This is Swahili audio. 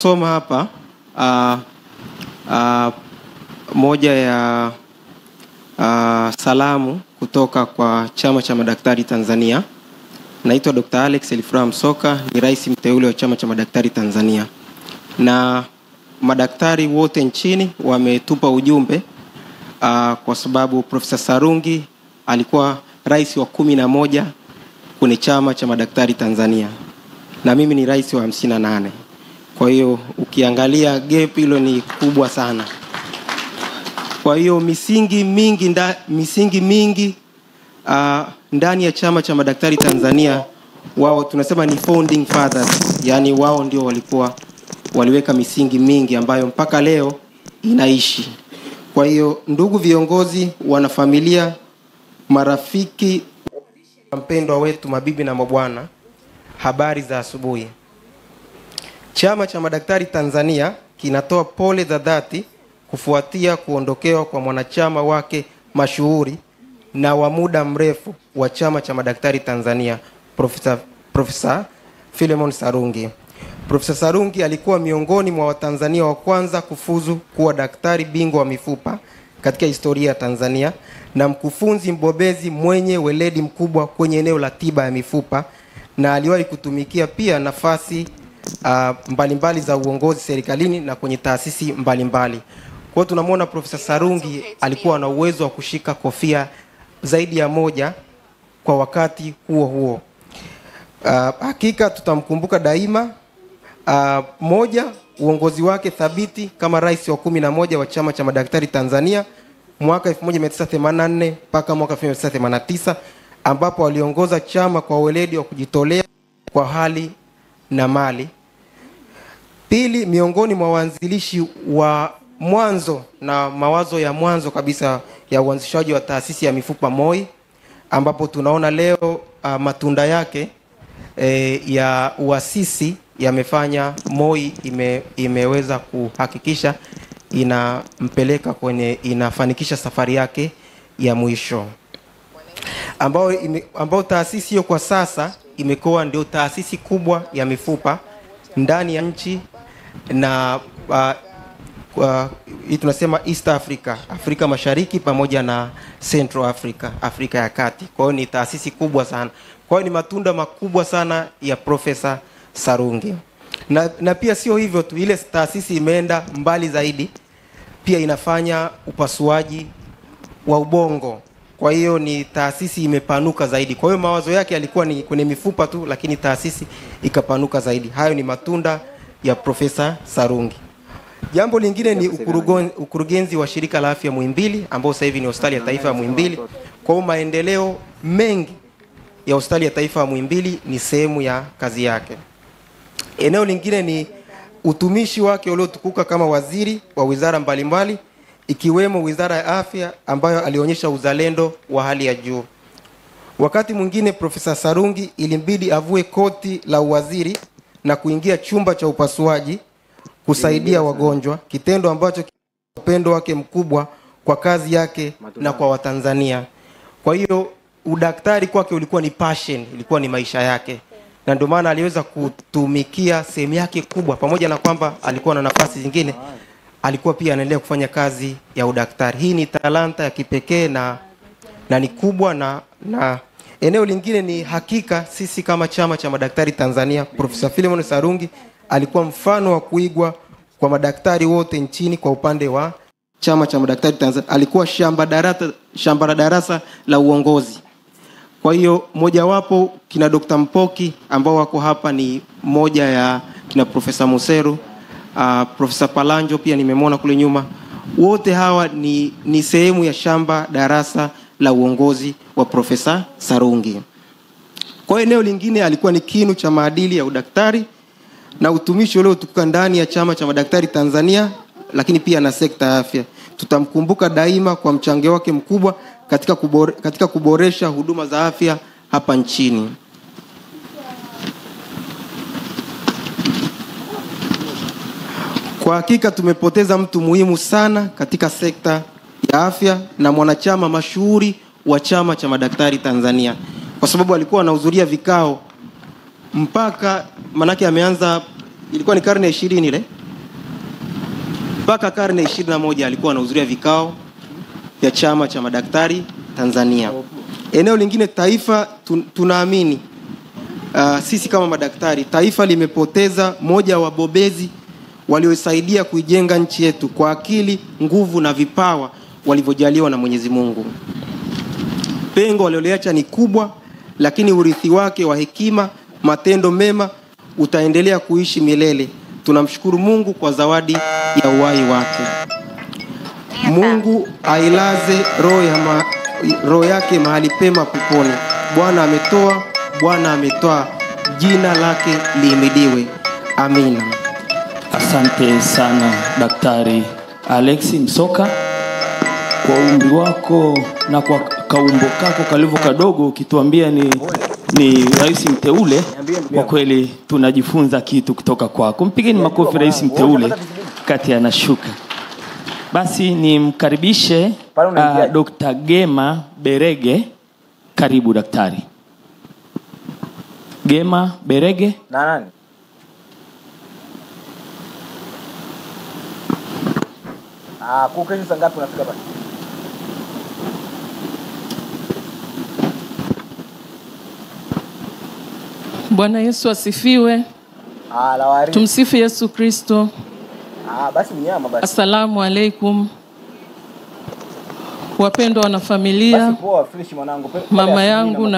Soma hapa moja ya salamu kutoka kwa Chama cha Madaktari Tanzania. Naitwa Dr. Alex Elifuraha Msoka, ni rais mteule wa Chama cha Madaktari Tanzania. Na madaktari wote nchini wametupa ujumbe kwa sababu Profesa Sarungi alikuwa rais wa 11 kwenye Chama cha Madaktari Tanzania. Na mimi ni rais wa 58. Kwa ukiangalia gap hilo ni kubwa sana. Kwa misingi mingi ndani ya Chama cha Madaktari Tanzania, wao tunasema ni founding fathers, yani wao ndio waliweka misingi mingi ambayo mpaka leo inaishi. Kwa ndugu viongozi, wanafamilia, marafiki, mpendwa wetu, mabibi na mabwana, habari za asubuhi. Chama cha Madaktari Tanzania kinatoa pole za dhati kufuatia kuondokewa kwa mwanachama wake mashuhuri na wa muda mrefu wa Chama cha Madaktari Tanzania, Profesa Philemon Sarungi. Profesa Sarungi alikuwa miongoni mwa Watanzania wa kwanza kufuzu kuwa daktari bingwa wa mifupa katika historia ya Tanzania na mkufunzi mbobezi mwenye weledi mkubwa kwenye eneo la tiba ya mifupa, na aliwahi kutumikia pia nafasi mbalimbali za uongozi serikalini na kwenye taasisi mbalimbali. Kwa tunamwona Profesa Sarungi alikuwa na uwezo wa kushika kofia zaidi ya moja kwa wakati huo huo. Hakika tutamkumbuka daima. Moja, uongozi wake thabiti kama rais wa 11 wa Chama cha Madaktari Tanzania mwaka 1984 mpaka mwaka 1989, ambapo aliongoza chama kwa weledi wa kujitolea kwa hali na mali. Pili, miongoni mwa waanzilishi wa mwanzo na mawazo ya mwanzo kabisa ya uanzishaji wa taasisi ya mifupa MOI, ambapo tunaona leo matunda yake ya uasisi yamefanya MOI imeweza kuhakikisha inafanikisha safari yake ya mwisho, ambao taasisi hiyo kwa sasa imekuwa ndio taasisi kubwa ya mifupa ndani ya nchi na hii tunasema East Africa, Afrika Mashariki pamoja na Central Africa, Afrika ya Kati. Kwa hiyo ni taasisi kubwa sana. Kwa hiyo ni matunda makubwa sana ya Profesa Sarungi. Na pia sio hivyo tu, ile taasisi imeenda mbali zaidi, pia inafanya upasuaji wa ubongo. Kwa hiyo ni taasisi imepanuka zaidi. Kwa hiyo mawazo yake yalikuwa ni kwenye mifupa tu, lakini taasisi ikapanuka zaidi. Hayo ni matunda ya Profesa Sarungi. Jambo lingine ni ukurugenzi wa Shirika la Afya Muhimbili, ambao sasa hivi ni Hospitali ya Taifa ya Muhimbili. Kwa hiyo maendeleo mengi ya Hospitali ya Taifa ya Muhimbili ni sehemu ya kazi yake. Eneo lingine ni utumishi wake uliotukuka kama waziri wa wizara mbalimbali, ikiwemo Wizara ya Afya ambayo alionyesha uzalendo wa hali ya juu. Wakati mwingine Profesa Sarungi ilimbidi avue koti la uwaziri na kuingia chumba cha upasuaji kusaidia wagonjwa, kitendo ambacho upendo wake mkubwa kwa kazi yake na kwa Watanzania. Kwa hiyo udaktari kwake ulikuwa ni passion, ilikuwa ni maisha yake. Na ndio maana aliweza kutumikia sehemu yake kubwa, pamoja na kwamba alikuwa na nafasi zingine, alikuwa pia anaendelea kufanya kazi ya udaktari. Hii ni talanta ya kipekee na ni kubwa. Na eneo lingine ni hakika sisi kama Chama cha Madaktari Tanzania, Profesa Philemon Sarungi alikuwa mfano wa kuigwa kwa madaktari wote nchini. Kwa upande wa Chama cha Madaktari Tanzania alikuwa shamba darasa la uongozi. Kwa hiyo mojawapo kina Dr. Mpoki ambao wako hapa ni moja ya kina Profesa Museru, Profesa Palanjo pia nimemwona kule nyuma. Wote hawa ni sehemu ya shamba darasa la uongozi wa Profesa Sarungi. Kwa eneo lingine alikuwa ni kinu cha maadili ya udaktari na utumishi uliotukuka ndani ya Chama cha Madaktari Tanzania, lakini pia na sekta ya afya. Tutamkumbuka daima kwa mchango wake mkubwa katika kuboresha huduma za afya hapa nchini. Kwa hakika tumepoteza mtu muhimu sana katika sekta ya afya na mwanachama mashuhuri wa Chama cha Madaktari Tanzania, kwa sababu alikuwa anahudhuria vikao mpaka manake ameanza ilikuwa ni karne ya 20 ile, mpaka karne ya 21 alikuwa anahudhuria vikao vya chama cha madaktari Tanzania. Eneo lingine, taifa tunaamini sisi kama madaktari, taifa limepoteza moja wa wabobezi waliosaidia kuijenga nchi yetu kwa akili, nguvu na vipawa walivyojaliwa na Mwenyezi Mungu. Pengo walioliacha ni kubwa, lakini urithi wake wa hekima, matendo mema utaendelea kuishi milele. Tunamshukuru Mungu kwa zawadi ya uhai wake. Mungu ailaze roho yake mahali pema peponi. Bwana ametoa, Bwana ametoa, jina lake lihimidiwe. Amina. Asante sana Daktari Alex Msoka, kwa umri wako na kwa kaumbo kako kalivyo kadogo, ukituambia ni rais mteule. Kwa kweli tunajifunza kitu kutoka kwako. Mpigeni makofi rais mteule kati anashuka. Basi nimkaribishe Dr. Gema Berege. Karibu daktari. Gema Berege. Nani? Kukeni sangapi unafika basi? Bwana Yesu asifiwe. Tumsifu Yesu Kristo. Basi mnyama basi. Asalamu alaikum. Wapendwa wana familia, basi poa, fresh mwanangu. mama yangu na